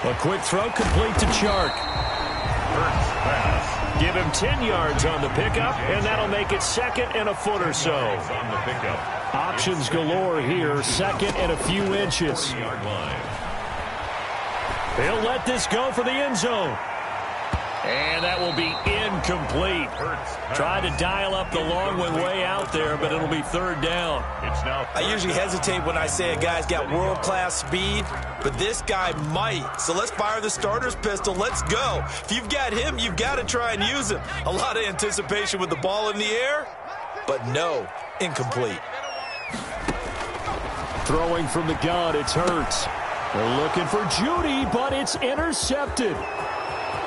A quick throw complete to Chark. Give him 10 yards on the pickup, and that'll make it second and a foot or so. Options galore here, second and a few inches. He'll let this go for the end zone. And that will be incomplete. Tried to dial up the long one way out there, but it'll be third down. I usually hesitate when I say a guy's got world-class speed, but this guy might. So let's fire the starter's pistol. Let's go. If you've got him, you've got to try and use him. A lot of anticipation with the ball in the air, but no, incomplete. Throwing from the gun, it's Hurts. They're looking for Judy, but it's intercepted.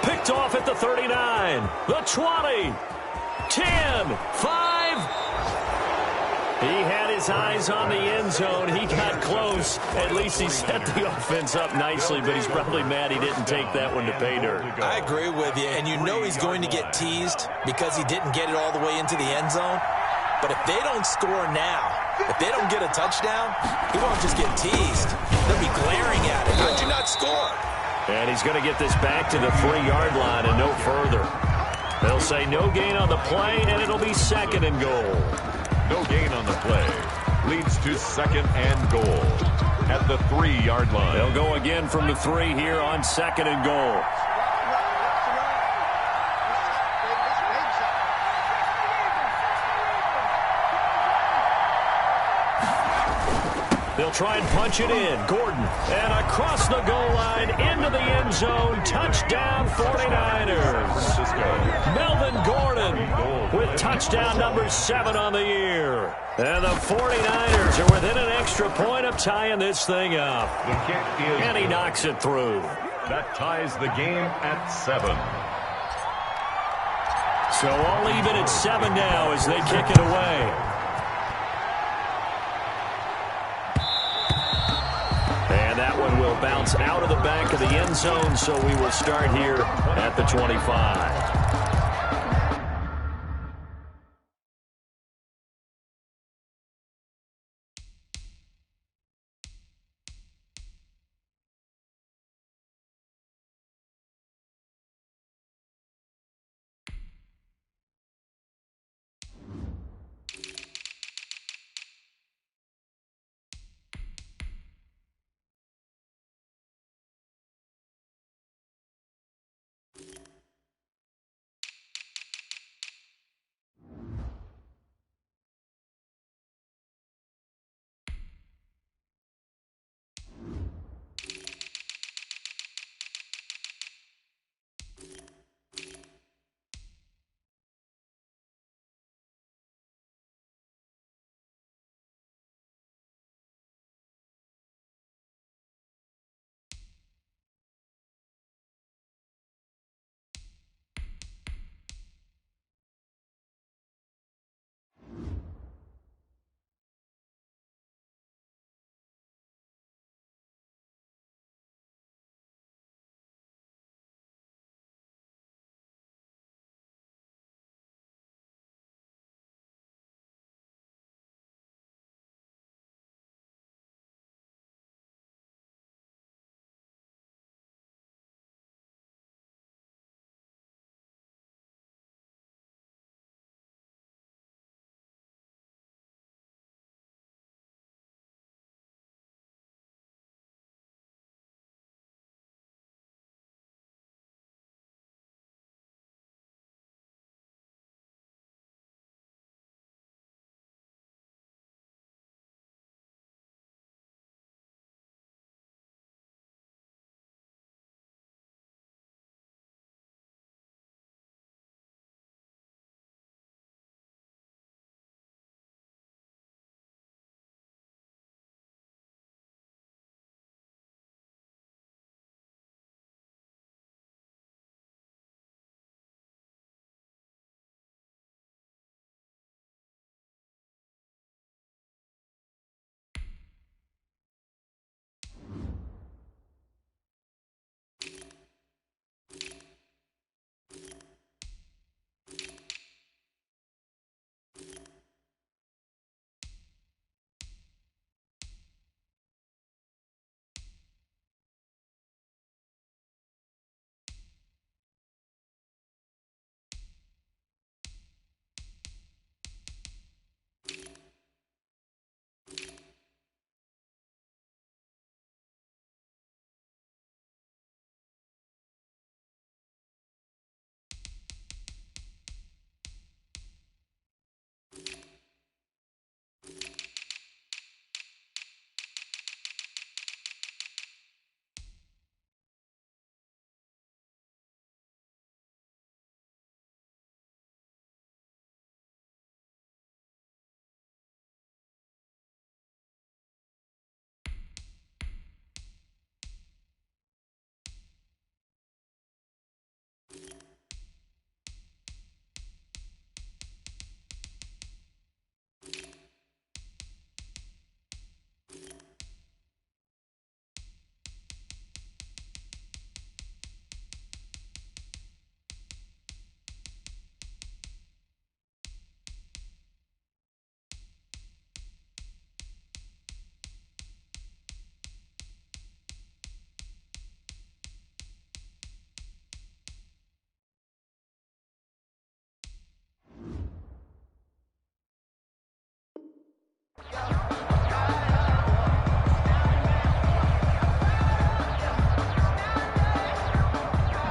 Picked off at the 39, the 20, 10, 5. He had his eyes on the end zone. He got close. At least he set the offense up nicely, but he's probably mad he didn't take that one to pay dirt. I agree with you, and you know he's going to get teased because he didn't get it all the way into the end zone. But if they don't score now, if they don't get a touchdown, he won't just get teased. They'll be glaring at him. How'd you not score? And he's going to get this back to the 3-yard line and no further. They'll say no gain on the play, and it'll be second and goal. No gain on the play. Leads to second and goal at the 3-yard line. They'll go again from the 3 here on second and goal. They'll try and punch it in. Gordon, and across the goal line into the end zone. Touchdown 49ers. Melvin Gordon with touchdown number 7 on the year. And the 49ers are within an extra point of tying this thing up. And he knocks it through. That ties the game at 7. So all even at 7 now as they kick it away. And that one will bounce out of the back of the end zone, so we will start here at the 25.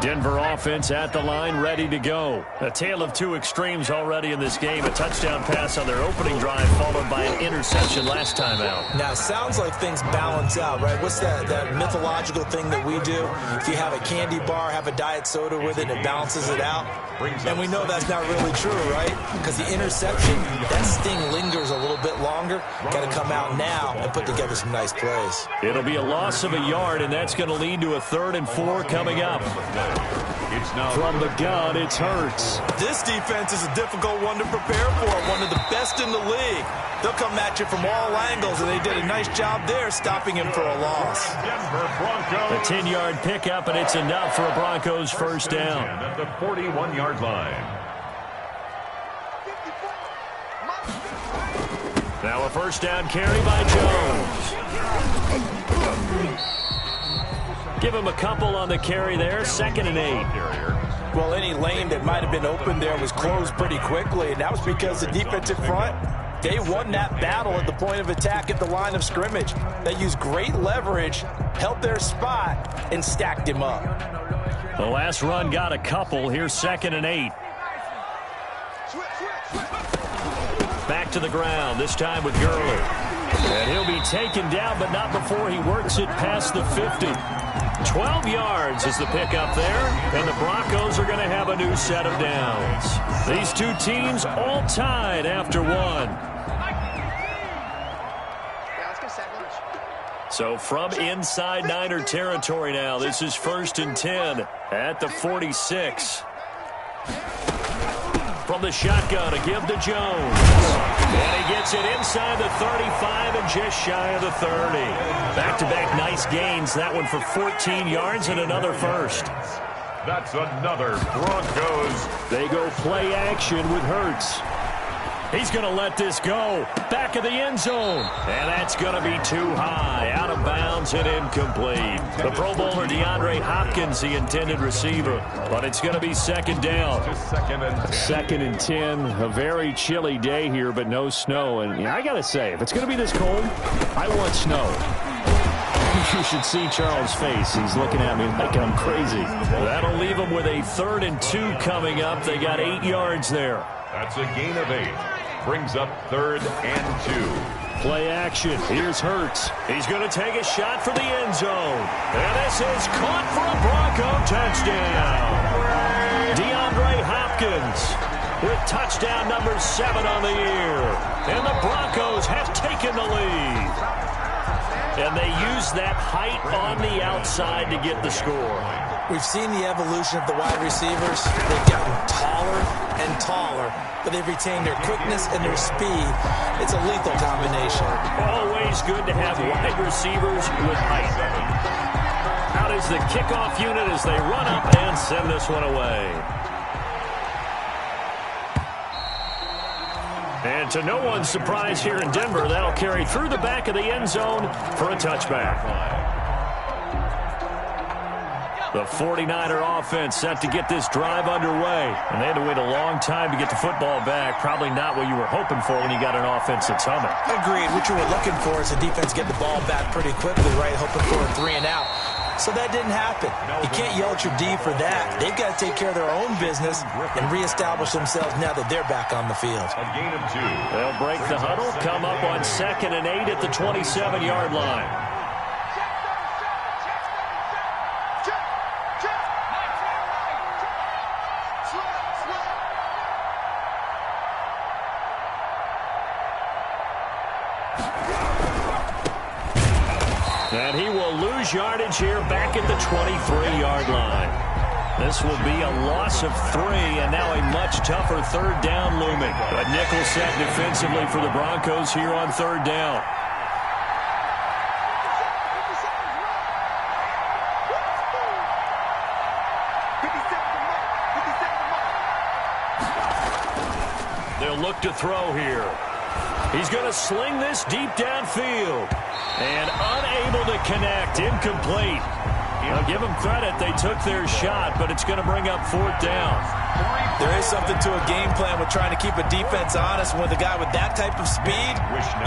Denver offense at the line, ready to go. A tale of two extremes already in this game. A touchdown pass on their opening drive, followed by an interception last time out. Now, it sounds like things balance out, right? What's that mythological thing that we do? If you have a candy bar, have a diet soda with it, it balances it out. And we know that's not really true, right? Because the interception, that sting lingers a little bit longer. Got to come out now and put together some nice plays. It'll be a loss of a yard, and that's going to lead to a 3rd and 4 coming up. From the gun, it's Hurts. This defense is a difficult one to prepare for, one of the best in the league. They'll come at you from all angles, and they did a nice job there stopping him for a loss. A 10-yard pickup, and it's enough for a Broncos first down. At the 41-yard line. Now a first down carry by Jones. Give him a couple on the carry there. 2nd and 8. Well, any lane that might have been open there was closed pretty quickly, and that was because the defensive front, they won that battle at the point of attack at the line of scrimmage. They used great leverage, held their spot, and stacked him up. The last run got a couple. Here's 2nd and 8. Back to the ground, this time with Gurley. And he'll be taken down, but not before he works it past the 50. 12 yards is the pickup there, and the Broncos are going to have a new set of downs. These two teams all tied after one. So from inside Niner territory now, this is 1st and 10 at the 46. From the shotgun, a give to Jones. And he gets it inside the 35 and just shy of the 30. Back-to-back nice gains. That one for 14 yards and another first. That's another Broncos. They go play action with Hurts. He's going to let this go. Back of the end zone. And that's going to be too high. Out of bounds and incomplete. The Pro Bowler DeAndre Hopkins, the intended receiver. But it's going to be 2nd down. 2nd and 10. A very chilly day here, but no snow. And yeah, I got to say, if it's going to be this cold, I want snow. You should see Charles' face. He's looking at me like I'm crazy. That'll leave him with a 3rd and 2 coming up. They got 8 yards there. That's a gain of 8. Brings up 3rd and 2. Play action. Here's Hurts. He's going to take a shot for the end zone. And this is caught for a Bronco touchdown. DeAndre Hopkins with touchdown number 7 on the year. And the Broncos have taken the lead. And they use that height on the outside to get the score. We've seen the evolution of the wide receivers. They've gotten taller and taller, but they've retained their quickness and their speed. It's a lethal combination. Always good to have wide receivers with height. Out is the kickoff unit as they run up and send this one away. And to no one's surprise here in Denver, that'll carry through the back of the end zone for a touchback. The 49er offense set to get this drive underway. And they had to wait a long time to get the football back. Probably not what you were hoping for when you got an offense that's humming. Agreed. What you were looking for is the defense get the ball back pretty quickly, right? Hoping for a 3 and out. So that didn't happen. You can't yell at your D for that. They've got to take care of their own business and reestablish themselves now that they're back on the field. A gain of 2. They'll break the huddle, come up on 2nd and 8 at the 27-yard line. And he will lose yardage here back at the 23-yard line. This will be a loss of 3, and now a much tougher 3rd down looming. A nickel set defensively for the Broncos here on 3rd down. They'll look to throw here. He's going to sling this deep downfield. And unable to connect. Incomplete. I'll give them credit. They took their shot, but it's going to bring up 4th down. There is something to a game plan with trying to keep a defense honest. With a guy with that type of speed,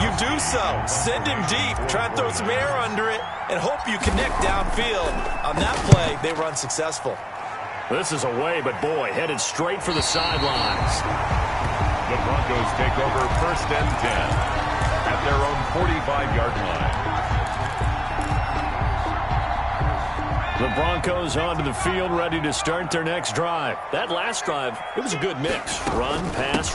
you do so. Send him deep. Try and throw some air under it and hope you connect downfield. On that play, they run successful. This is away, but boy, headed straight for the sidelines. The Broncos take over 1st and 10 at their own 45-yard line. The Broncos onto the field, ready to start their next drive. That last drive, it was a good mix. Run, pass,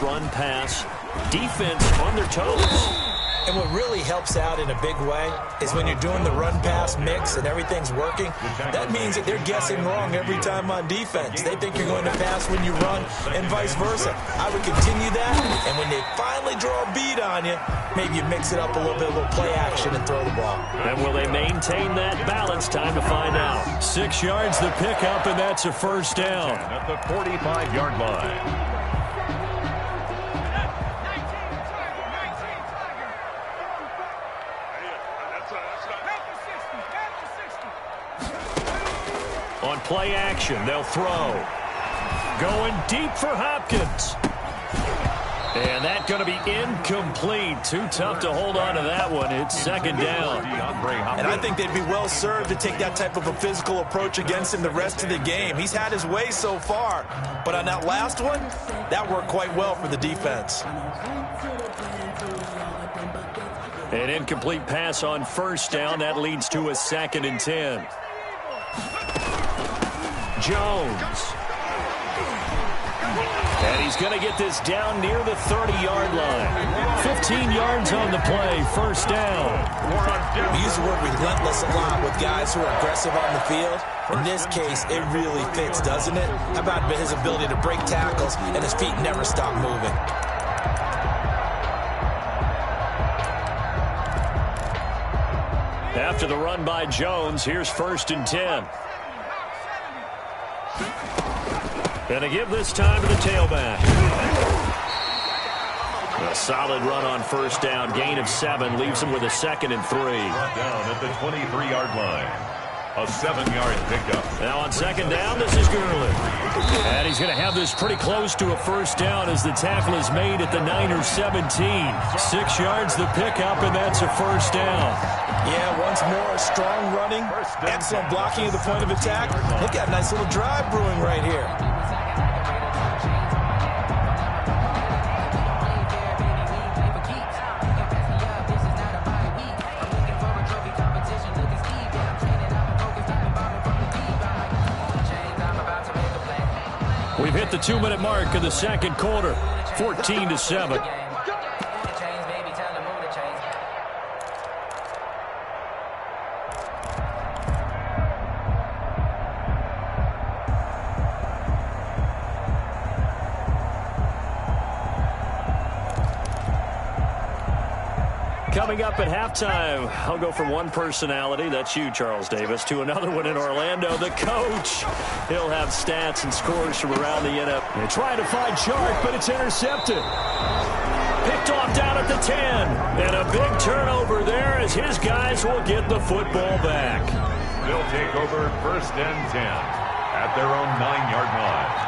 defense on their toes. And what really helps out in a big way is when you're doing the run-pass mix and everything's working, that means that they're guessing wrong every time on defense. They think you're going to pass when you run and vice versa. I would continue that, and when they finally draw a beat on you, maybe you mix it up a little bit, a little play action and throw the ball. And will they maintain that balance? Time to find out. 6 yards the pickup, and that's a first down. At the 45-yard line. On play action, they'll throw. Going deep for Hopkins. And that's going to be incomplete. Too tough to hold on to that one. It's second down. And I think they'd be well served to take that type of a physical approach against him the rest of the game. He's had his way so far. But on that last one, that worked quite well for the defense. An incomplete pass on first down. That leads to a 2nd and 10. Jones. And he's going to get this down near the 30-yard line. 15 yards on the play, first down. We use the word relentless a lot with guys who are aggressive on the field. In this case, it really fits, doesn't it? How about his ability to break tackles and his feet never stop moving? After the run by Jones, here's 1st and 10. And to give this time to the tailback. A solid run on first down. Gain of 7 leaves him with a 2nd and 3. Down at the 23-yard line. A 7-yard pickup. Now on second down, this is Gurley. And he's going to have this pretty close to a first down as the tackle is made at the Niners 17. 6 yards the pickup, and that's a first down. Yeah, once more, strong running, excellent blocking at the point of attack. They got a nice little drive brewing right here. We've hit the 2-minute mark of the second quarter, 14-7. Coming up at halftime, I'll go from one personality, that's you, Charles Davis, to another one in Orlando, the coach. He'll have stats and scores from around the NFL. They're trying to find Chark, but it's intercepted. Picked off down at the 10. And a big turnover there as his guys will get the football back. They'll take over 1st and 10 at their own 9-yard line.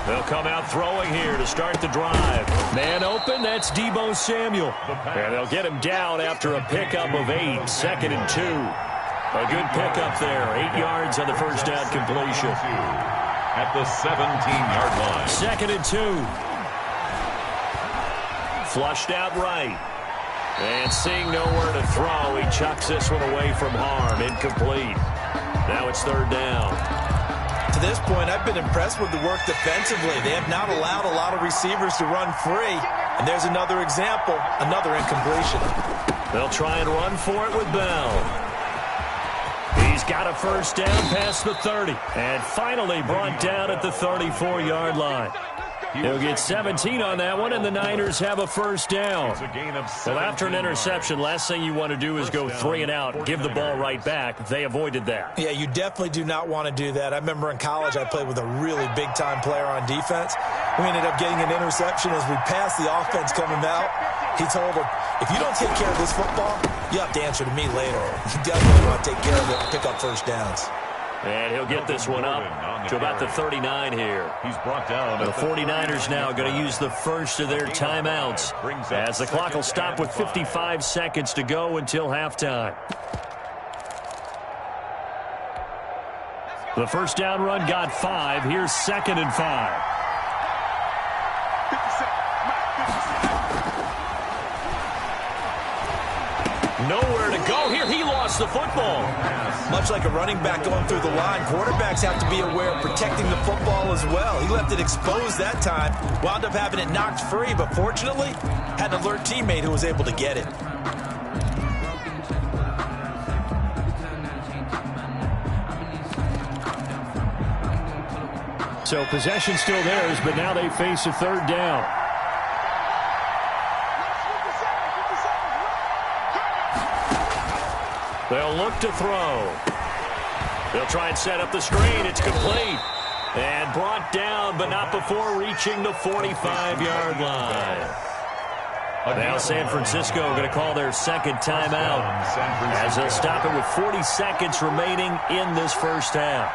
They'll come out throwing here to start the drive. Man open, that's Deebo Samuel. And they'll get him down after a pickup of 8, 2nd and 2. A good pickup there, 8 yards on the first down completion. At the 17-yard line. 2nd and 2. Flushed out right. And seeing nowhere to throw, he chucks this one away from harm. Incomplete. Now it's 3rd down. To this point, I've been impressed with the work defensively. They have not allowed a lot of receivers to run free. And there's another example, another incompletion. They'll try and run for it with Bell. He's got a first down past the 30. And finally brought down at the 34-yard line. He'll get 17 on that one, and the Niners have a first down. Well, after an interception, last thing you want to do is go 3 and out and give the ball right back. They avoided that. Yeah, you definitely do not want to do that. I remember in college I played with a really big-time player on defense. We ended up getting an interception as we passed the offense coming out. He told him, if you don't take care of this football, you have to answer to me later. You definitely want to take care of it and pick up first downs. And he'll get this one up to about the 39 here. He's brought down. The 49ers now going to use the first of their timeouts as the clock will stop with 55 seconds to go until halftime. The first down run got 5. Here's 2nd and 5. Nowhere to go here. He lost the football. Much like a running back going through the line, quarterbacks have to be aware of protecting the football as well. He left it exposed that time, wound up having it knocked free, but fortunately, had an alert teammate who was able to get it. So possession still theirs, but now they face a 3rd down. They'll look to throw. They'll try and set up the screen. It's complete. And brought down, but not before reaching the 45-yard line. Now San Francisco going to call their 2nd timeout as they'll stop it with 40 seconds remaining in this first half.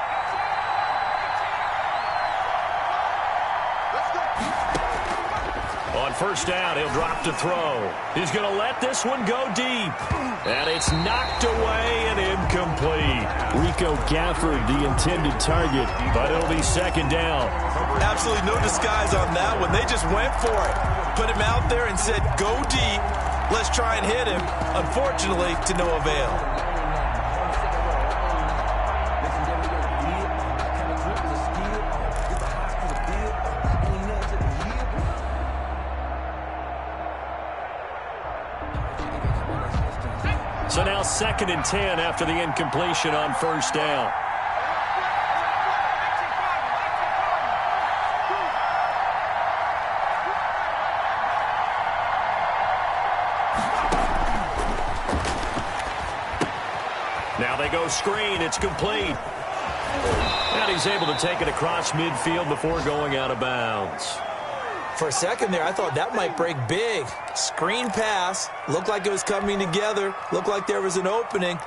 On first down, he'll drop to throw. He's going to let this one go deep. And it's knocked away and incomplete. Rico Gafford, the intended target, but it'll be 2nd down. Absolutely no disguise on that one. They just went for it. Put him out there and said, go deep. Let's try and hit him. Unfortunately, to no avail. So now 2nd and 10 after the incompletion on first down. Now they go screen. It's complete. And he's able to take it across midfield before going out of bounds. For a second there, I thought that might break big. Screen pass. Looked like it was coming together. Looked like there was an opening.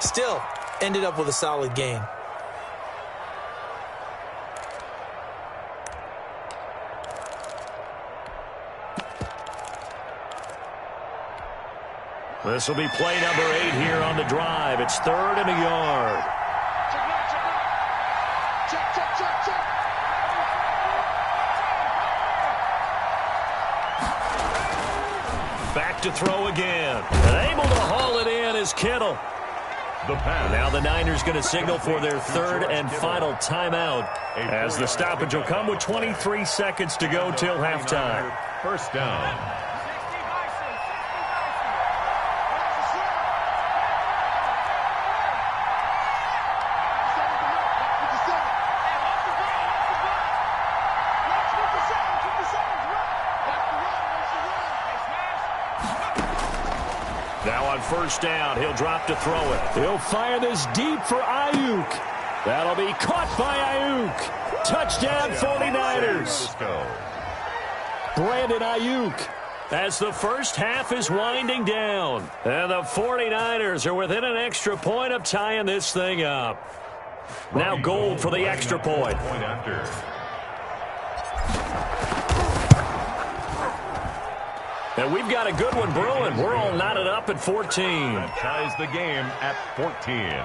Still, ended up with a solid gain. This will be play number 8 here on the drive. It's 3rd and a yard. Back to throw again. And able to haul it in is Kittle. Now the Niners going to signal for their 3rd and final timeout as the stoppage will come with 23 seconds to go till halftime. First down. Now on first down, he'll drop to throw it. He'll fire this deep for Ayuk. That'll be caught by Ayuk. Touchdown 49ers. Brandon Ayuk as the first half is winding down. And the 49ers are within an extra point of tying this thing up. Now Gold for the extra point. And we've got a good one brewing. We're all knotted up at 14. Ties the game at 14.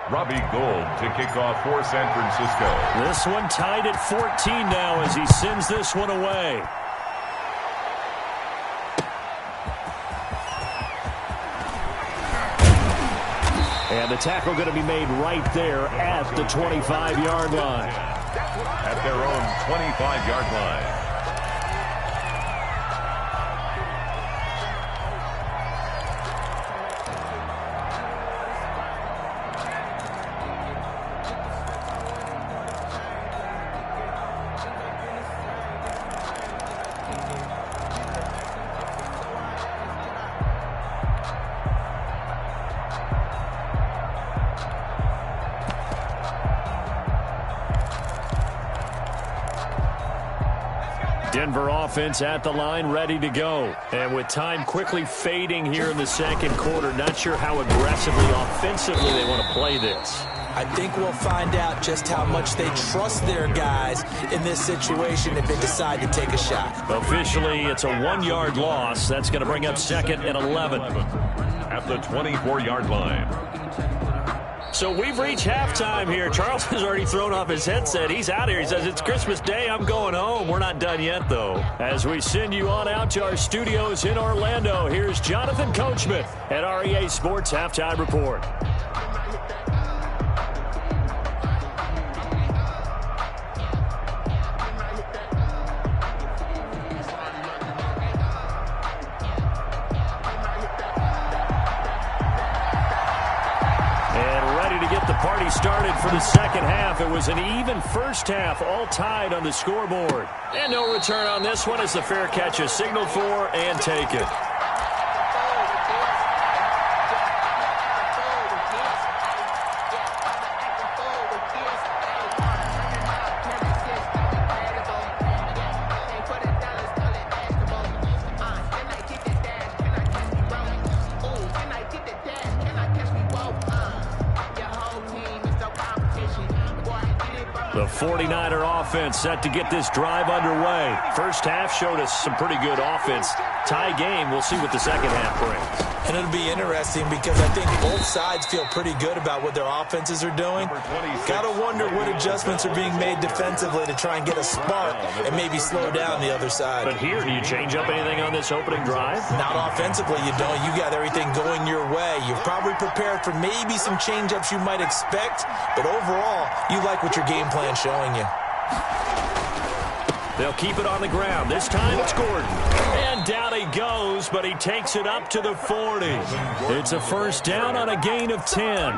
Robbie Gould to kick off for San Francisco. This one tied at 14 now as he sends this one away. And the tackle going to be made right there at the 25-yard line. At their own 25-yard line. Denver offense at the line, ready to go. And with time quickly fading here in the second quarter, not sure how aggressively, offensively they want to play this. I think we'll find out just how much they trust their guys in this situation if they decide to take a shot. Officially, it's a 1-yard loss. That's going to bring up 2nd and 11. At the 24-yard line. So we've reached halftime here. Charles has already thrown off his headset. He's out here. He says, it's Christmas Day. I'm going home. We're not done yet, though. As we send you on out to our studios in Orlando, here's Jonathan Coachman at REA Sports Halftime Report. Party started for the second half. It was an even first half, all tied on the scoreboard. And no return on this one as the fair catch is signaled for and taken. The 49er offense set to get this drive underway. First half showed us some pretty good offense. Tie game. We'll see what the second half brings. And it'll be interesting because I think both sides feel pretty good about what their offenses are doing. Got to wonder what adjustments are being made defensively to try and get a spark and maybe slow down the other side. But here, do you change up anything on this opening drive? Not offensively, you don't. You got everything going your way. You're probably prepared for maybe some change-ups you might expect, but overall, you like what your game plan's showing you. They'll keep it on the ground. This time it's Gordon. And down he goes, but he takes it up to the 40. It's a first down on a gain of 10.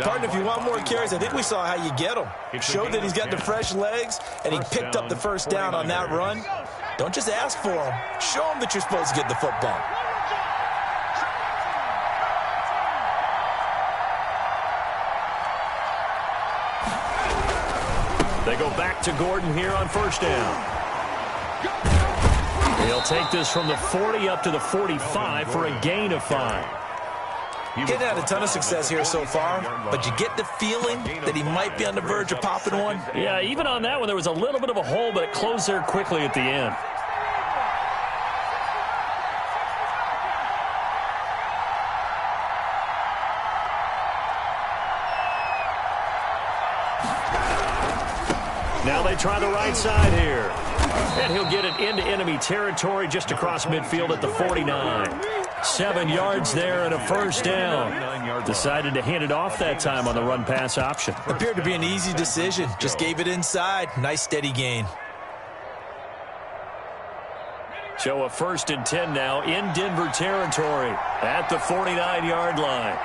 Pardon, if you want more carries, I think we saw how you get him. Showed that he's got the fresh legs, and he picked up the first down on that run. Don't just ask for him. Show him that you're supposed to get the football. They go back to Gordon here on first down. He'll take this from the 40 up to the 45 for a gain of 5. Getting had a ton of success here so far, but you get the feeling that he might be on the verge of popping one. Yeah, even on that one, there was a little bit of a hole, but it closed there quickly at the end. Now they try the right side here. And he'll get it into enemy territory just across midfield at the 49. 7 yards there and a first down. Decided to hand it off that time on the run-pass option. Appeared to be an easy decision. Just gave it inside. Nice steady gain. So a 1st and 10 now in Denver territory at the 49-yard line.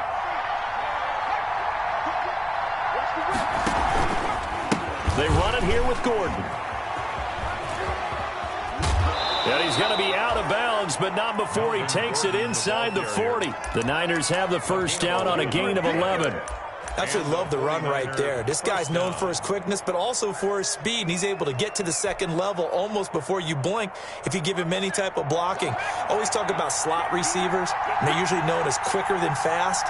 They run it here with Gordon. And he's going to be out of bounds, but not before he takes it inside the 40. The Niners have the first down on a gain of 11. Absolutely love the run right there. This guy's known for his quickness, but also for his speed. And he's able to get to the second level almost before you blink if you give him any type of blocking. Always talk about slot receivers, and they're usually known as quicker than fast.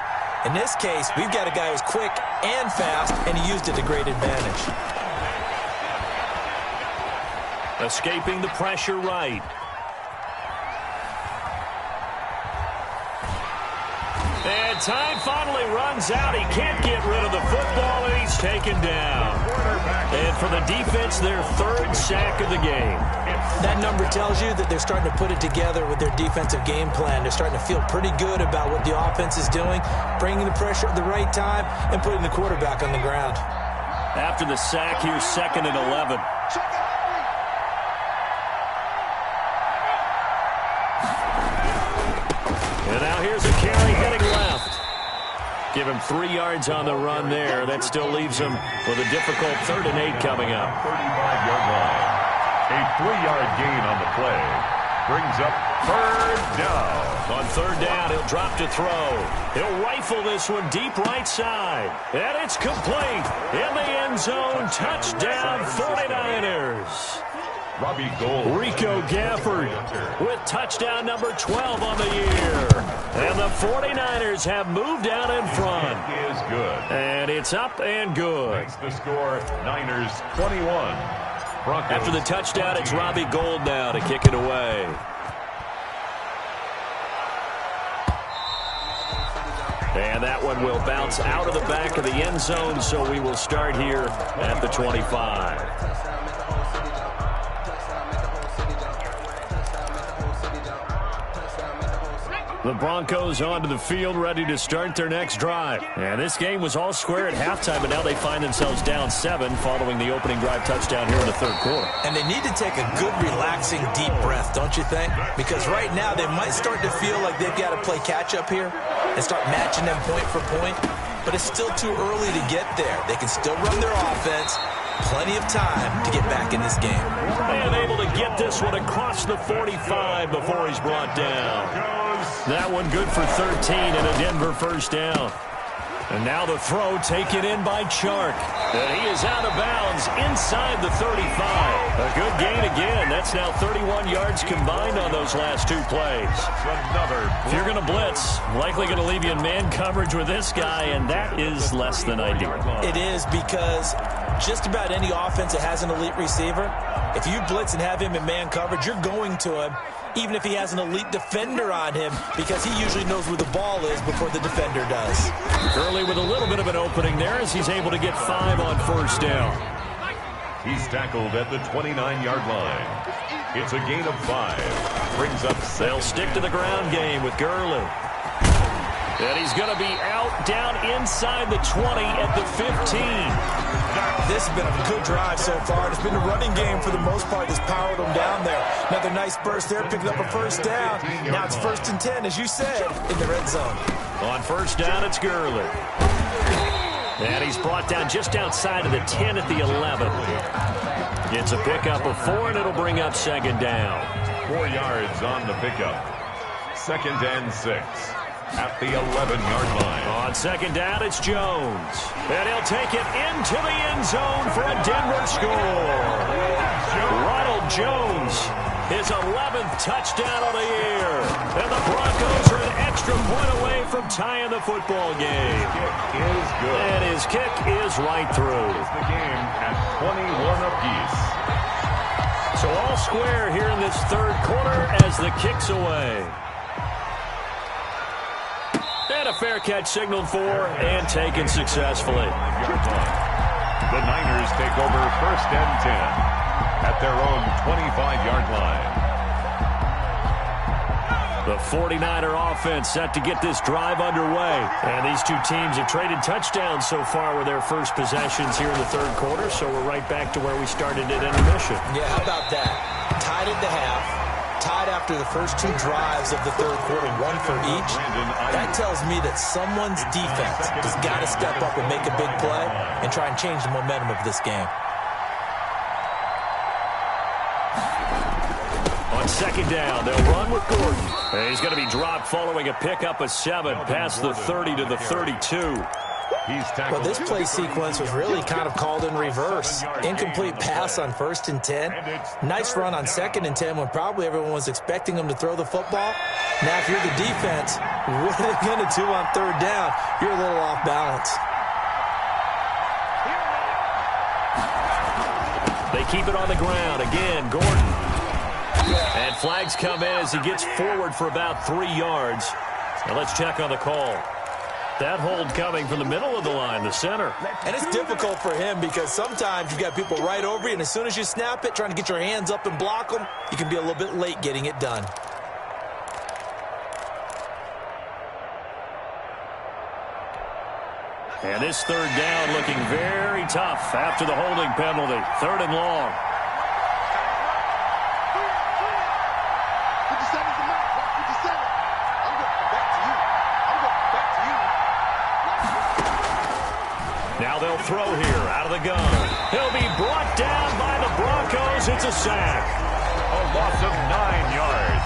In this case, we've got a guy who's quick and fast, and he used it to great advantage. Escaping the pressure right. And time finally runs out. He can't get rid of the football, and he's taken down. And for the defense, their 3rd sack of the game. That number tells you that they're starting to put it together with their defensive game plan. They're starting to feel pretty good about what the offense is doing, bringing the pressure at the right time, and putting the quarterback on the ground. After the sack, here's 2nd and 11. And now here's a carry heading left. Give him 3 yards on the run there. That still leaves him with a difficult 3rd and 8 coming up. 35-yard line. A 3-yard gain on the play. Brings up 3rd down. On 3rd down, he'll drop to throw. He'll rifle this one deep right side. And it's complete. In the end zone, touchdown 49ers. Robbie Gould. Rico Gafford with touchdown number 12 on the year. And the 49ers have moved out in front. Is good. And it's up and good. Makes the score Niners 21. Broncos. After the touchdown, it's Robbie Gould now to kick it away. And that one will bounce out of the back of the end zone, so we will start here at the 25. The Broncos onto the field, ready to start their next drive. And this game was all square at halftime, but now they find themselves down 7 following the opening drive touchdown here in the third quarter. And they need to take a good, relaxing, deep breath, don't you think? Because right now they might start to feel like they've got to play catch-up here and start matching them point for point. But it's still too early to get there. They can still run their offense. Plenty of time to get back in this game. And able to get this one across the 45 before he's brought down. That one good for 13 and a Denver first down. And now the throw taken in by Chark. And he is out of bounds inside the 35. A good gain again. That's now 31 yards combined on those last 2 plays. If you're going to blitz, likely going to leave you in man coverage with this guy, and that is less than ideal. It is, because just about any offense that has an elite receiver, if you blitz and have him in man coverage, you're going to him, even if he has an elite defender on him, because he usually knows where the ball is before the defender does. Gurley with a little bit of an opening there as he's able to get 5 on first down. He's tackled at the 29-yard line. It's a gain of 5. Brings up 7. They'll stick to the ground game with Gurley. And he's going to be out down inside the 20 at the 15. This has been a good drive so far. It's been a running game for the most part that's powered them down there. Another nice burst there, picking up a first down. Now it's 1st and 10, as you said, in the red zone. On first down, it's Gurley. And he's brought down just outside of the 10 at the 11. It's a pickup of 4, and it'll bring up 2nd down. 4 yards on the pickup. 2nd and 6. At the 11-yard line. On 2nd down, it's Jones. And he'll take it into the end zone for a Denver score. Ronald Jones, his 11th touchdown of the year. And the Broncos are an extra point away from tying the football game. Kick is good. And his kick is right through. It's the game at 21 apiece. So all square here in this third quarter as the kick's away. And a fair catch signaled for and taken successfully. The Niners take over 1st and 10 at their own 25-yard line. The 49er offense set to get this drive underway. And these two teams have traded touchdowns so far with their first possessions here in the third quarter. So we're right back to where we started at intermission. Yeah, how about that? Tied at the half. Tied after the first 2 drives of the third quarter, 1 for each. That tells me that someone's defense has got to step up and make a big play and try and change the momentum of this game. On 2nd down, they'll run with Gordon. And he's going to be dropped following a pickup of 7 past the 30 to the 32. Well, this play sequence was really kind of called in reverse. Incomplete pass on 1st and 10. Nice run on 2nd and 10 when probably everyone was expecting him to throw the football. Now, if you're the defense, what are they going to do on 3rd down? You're a little off balance. They keep it on the ground. Again, Gordon. And flags come in as he gets forward for about 3 yards. Now let's check on the call. That hold coming from the middle of the line, the center. And it's difficult for him because sometimes you've got people right over you, and as soon as you snap it, trying to get your hands up and block them, you can be a little bit late getting it done. And this 3rd down looking very tough after the holding penalty. 3rd and long. Now they'll throw here out of the gun. He'll be brought down by the Broncos. It's a sack. A loss of 9 yards.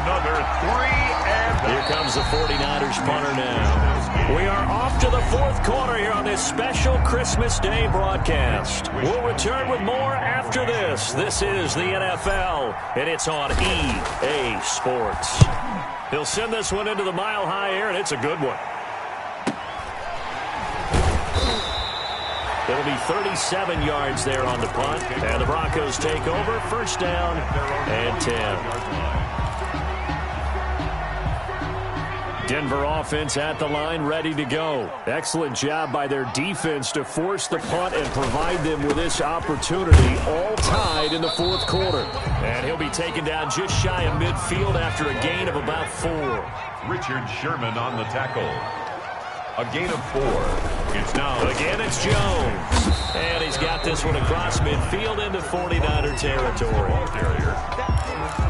Another 3 and Here comes the 49ers punter now. We are off to the fourth quarter here on this special Christmas Day broadcast. We'll return with more after this. This is the NFL, and it's on EA Sports. He'll send this one into the mile-high air, and it's a good one. It'll be 37 yards there on the punt, and the Broncos take over. First down and 10. Denver offense at the line, ready to go. Excellent job by their defense to force the punt and provide them with this opportunity, all tied in the fourth quarter. And he'll be taken down just shy of midfield after a gain of about 4. Richard Sherman on the tackle. A gain of 4. It's now. Again, it's Jones. And he's got this one across midfield into 49er territory.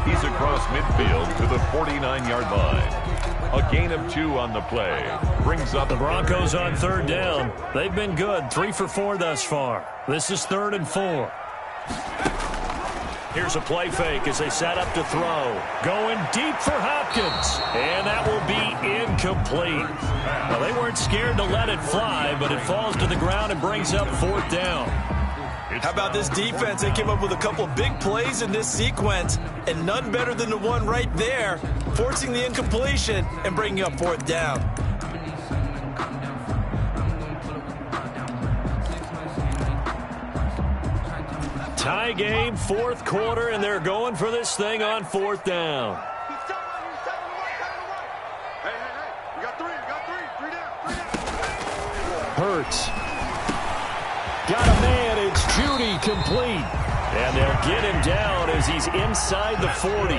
He's across midfield to the 49-yard line. A gain of 2 on the play. Brings up the Broncos on third down. They've been good. 3 for 4 thus far. This is 3rd and 4. Here's a play fake as they set up to throw. Going deep for Hopkins. And that will be incomplete. Well, they weren't scared to let it fly, but it falls to the ground and brings up 4th down. How about this defense? They came up with a couple of big plays in this sequence, and none better than the one right there, forcing the incompletion and bringing up 4th down. Tie game, 4th quarter, and they're going for this thing on 4th down. Hurts. Got a man, it's Judy, complete. And they'll get him down as he's inside the 40.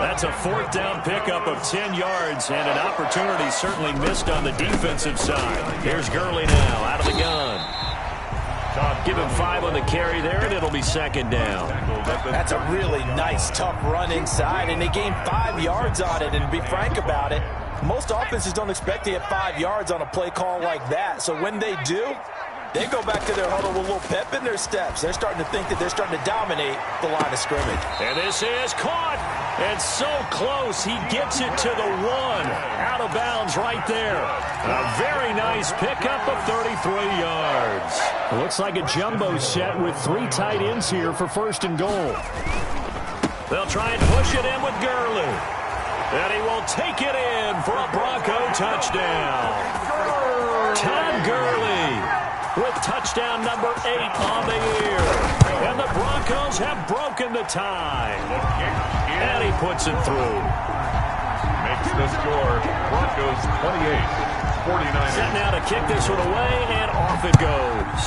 That's a 4th down pickup of 10 yards, and an opportunity certainly missed on the defensive side. Here's Gurley now, out of the gun. Give him 5 on the carry there, and it'll be 2nd down. That's a really nice, tough run inside, and they gained 5 yards on it. And to be frank about it, most offenses don't expect to get 5 yards on a play call like that. So when they do, they go back to their huddle with a little pep in their steps. They're starting to think that they're starting to dominate the line of scrimmage. And this is caught. And so close. He gets it to the 1. Out of bounds right there. A very nice pickup of 33 yards. It looks like a jumbo set with 3 tight ends here for 1st and goal. They'll try and push it in with Gurley. And he will take it in for a Bronco touchdown. Todd Gurley with touchdown number 8 on the year. And the Broncos have broken the tie. And he puts it through. Makes the score. Broncos 28, 49ers. Set now to kick this one away, and off it goes.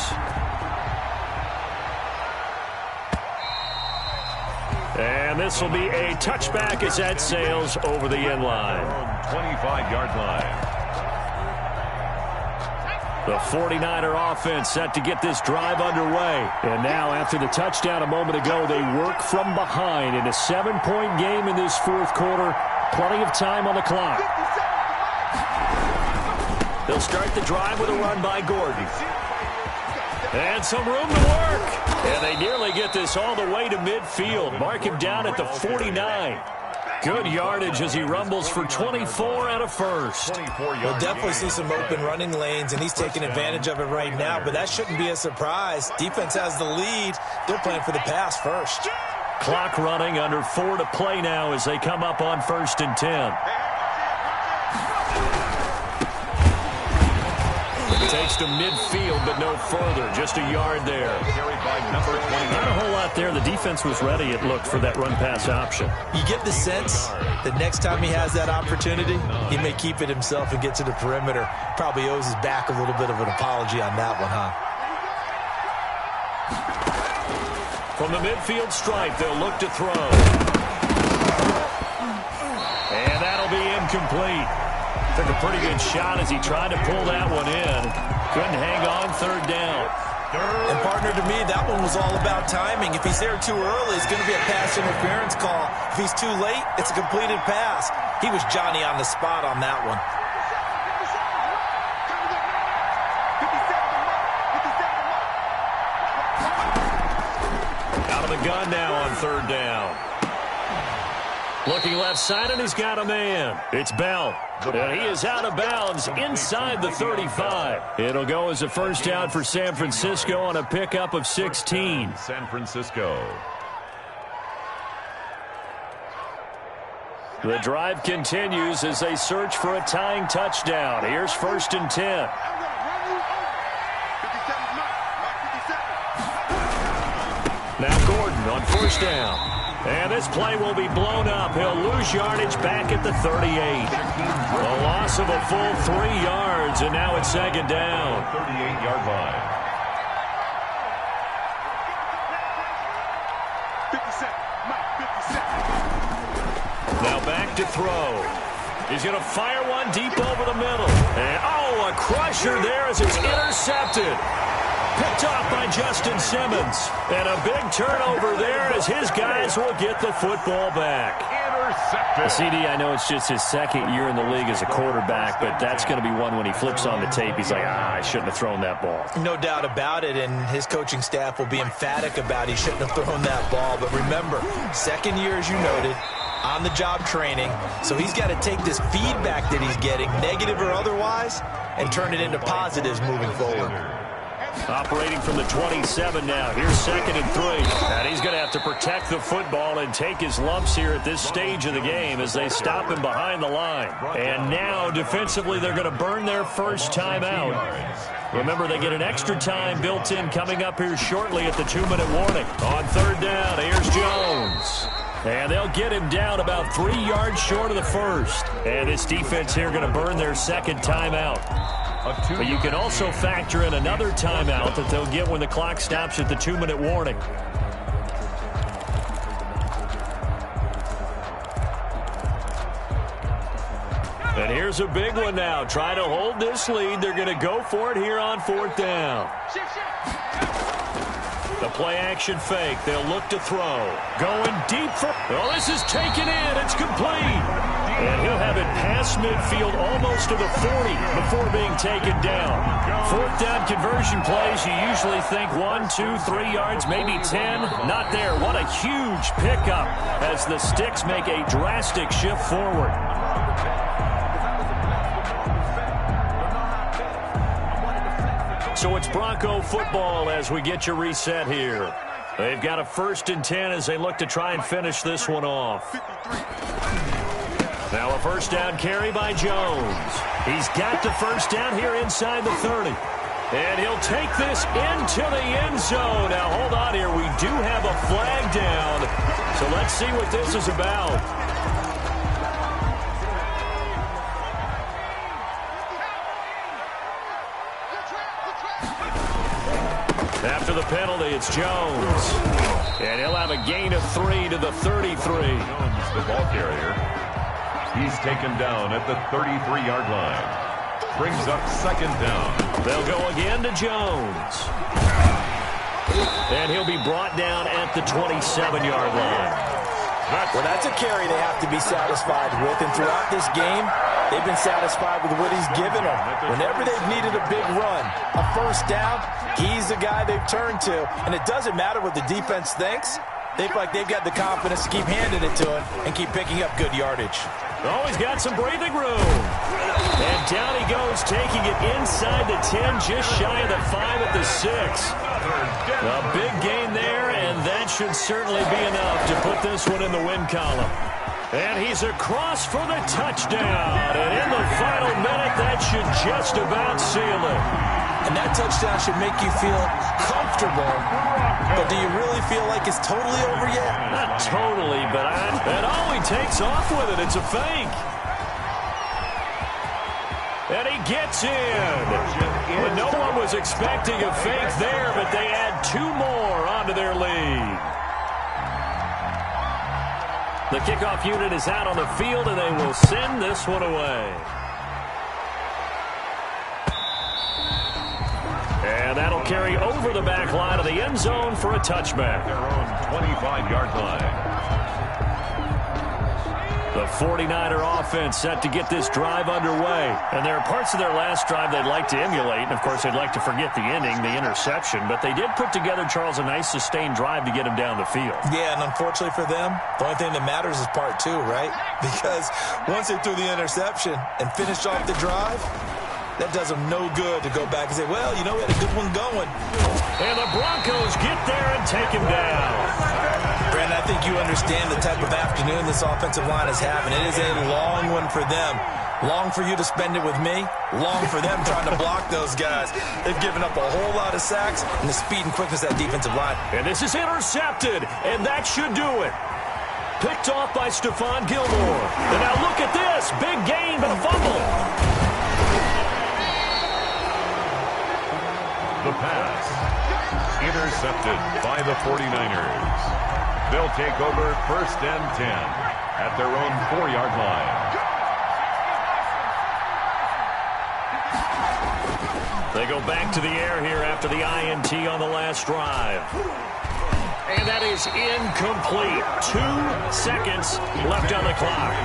And this will be a touchback as that sails over the end line. 25-yard line. The 49er offense set to get this drive underway. And now, after the touchdown a moment ago, they work from behind in a 7-point game in this 4th quarter. Plenty of time on the clock. They'll start the drive with a run by Gordon. And some room to work. And they nearly get this all the way to midfield. Mark him down at the 49. Good yardage as he rumbles for 24 and a first. We'll definitely see some open running lanes, and he's taking advantage of it right now, but that shouldn't be a surprise. Defense has the lead. They're playing for the pass first. Clock running, under 4 to play now as they come up on 1st and 10. Takes to midfield, but no further. Just a yard there. Not a whole lot there. The defense was ready, it looked, for that run-pass option. You get the sense that next time he has that opportunity, he may keep it himself and get to the perimeter. Probably owes his back a little bit of an apology on that one, huh? From the midfield stripe, they'll look to throw. And that'll be incomplete. Took a pretty good shot as he tried to pull that one in. Couldn't hang on 3rd down. And partner, to me, that one was all about timing. If he's there too early, it's going to be a pass interference call. If he's too late, it's a completed pass. He was Johnny on the spot on that one. Out of the gun now on 3rd down. Looking left side, and he's got a man. It's Bell. And he is out of bounds inside the 35. It'll go as a first down for San Francisco on a pickup of 16. San Francisco. The drive continues as they search for a tying touchdown. Here's 1st and 10. Now Gordon on 1st down. And this play will be blown up. He'll lose yardage back at the 38. A loss of a full 3 yards, and now it's 2nd down. 38-yard line. 57. Now back to throw. He's going to fire one deep over the middle. And, a crusher there as it's intercepted. Picked off by Justin Simmons. And a big turnover there as his guys will get the football back. Intercepted. CD, I know it's just his 2nd year in the league as a quarterback, but that's going to be one when he flips on the tape. He's like, I shouldn't have thrown that ball. No doubt about it, and his coaching staff will be emphatic about he shouldn't have thrown that ball. But remember, 2nd year, as you noted, on-the-job training. So he's got to take this feedback that he's getting, negative or otherwise, and turn it into positives moving forward. Operating from the 27 now. Here's 2nd and 3. And he's going to have to protect the football and take his lumps here at this stage of the game as they stop him behind the line. And now, defensively, they're going to burn their first time out. Remember, they get an extra time built in coming up here shortly at the 2-minute warning. On 3rd down, here's Jones. And they'll get him down about 3 yards short of the 1st. And this defense here going to burn their 2nd timeout. But you can also factor in another timeout that they'll get when the clock stops at the 2-minute warning. And here's a big one now. Trying to hold this lead. They're going to go for it here on 4th down. The play-action fake. They'll look to throw. Going deep for... Oh, this is taken in. It's complete. And he'll have it past midfield almost to the 40 before being taken down. 4th down conversion plays, you usually think 1, 2, 3 yards, maybe 10. Not there. What a huge pickup as the Sticks make a drastic shift forward. So it's Bronco football as we get you reset here. They've got a 1st and 10 as they look to try and finish this one off. Now a 1st down carry by Jones. He's got the 1st down here inside the 30. And he'll take this into the end zone. Now hold on here. We do have a flag down. So let's see what this is about. After the penalty, it's Jones. And he'll have a gain of 3 to the 33. Jones, the ball carrier. He's taken down at the 33-yard line. Brings up 2nd down. They'll go again to Jones. And he'll be brought down at the 27-yard line. Well, that's a carry they have to be satisfied with. And throughout this game, they've been satisfied with what he's given them. Whenever they've needed a big run, a 1st down, he's the guy they've turned to. And it doesn't matter what the defense thinks. They feel like they've got the confidence to keep handing it to him and keep picking up good yardage. Oh, he's got some breathing room. And down he goes, taking it inside the 10, just shy of the 5 at the 6. A big gain there, and that should certainly be enough to put this one in the win column. And he's across for the touchdown. And in the final minute, that should just about seal it. And that touchdown should make you feel comfortable. But do you really feel like it's totally over yet? Not totally, but he takes off with it. It's a fake. And he gets in. But no one was expecting a fake there, but they add 2 more onto their lead. The kickoff unit is out on the field, and they will send this one away. And that'll carry over the back line of the end zone for a touchback. Their own 25-yard line. The 49er offense set to get this drive underway. And there are parts of their last drive they'd like to emulate. And, of course, they'd like to forget the inning, the interception. But they did put together, Charles, a nice sustained drive to get him down the field. Yeah, and unfortunately for them, the only thing that matters is part two, right? Because once they threw the interception and finished off the drive, that does them no good to go back and say, well, you know, we had a good one going. And the Broncos get there and take him down. Brandon, I think you understand the type of afternoon this offensive line is having. It is a long one for them. Long for you to spend it with me. Long for them trying to block those guys. They've given up a whole lot of sacks and the speed and quickness of that defensive line. And this is intercepted, and that should do it. Picked off by Stephon Gilmore. And now look at this. Big gain, but a fumble. The pass. Intercepted by the 49ers. They'll take over 1st and 10 at their own 4-yard line. They go back to the air here after the INT on the last drive. And that is incomplete. 2 seconds left on the clock.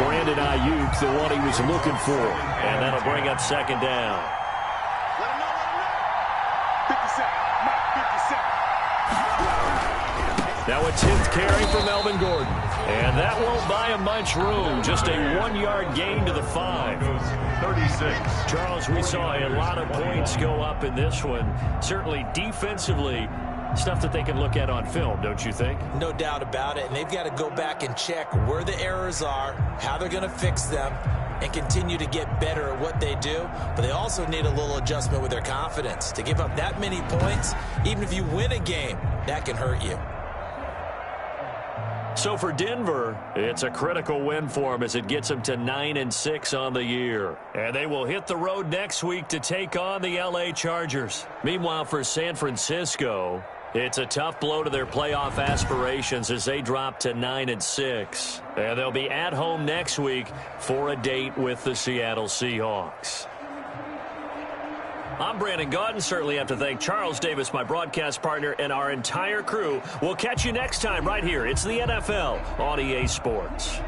Brandon Ayuk, the one he was looking for. And that'll bring up 2nd down. Now a 10th carry for Melvin Gordon. And that won't buy him much room. Just a 1-yard gain to the 5. 36. Charles, we saw a lot of points go up in this one. Certainly defensively, stuff that they can look at on film, don't you think? No doubt about it. And they've got to go back and check where the errors are, how they're going to fix them, and continue to get better at what they do. But they also need a little adjustment with their confidence. To give up that many points, even if you win a game, that can hurt you. So for Denver, it's a critical win for them as it gets them to 9-6 on the year. And they will hit the road next week to take on the LA Chargers. Meanwhile, for San Francisco, it's a tough blow to their playoff aspirations as they drop to 9-6. And they'll be at home next week for a date with the Seattle Seahawks. I'm Brandon Gaudin. Certainly have to thank Charles Davis, my broadcast partner, and our entire crew. We'll catch you next time right here. It's the NFL on EA Sports.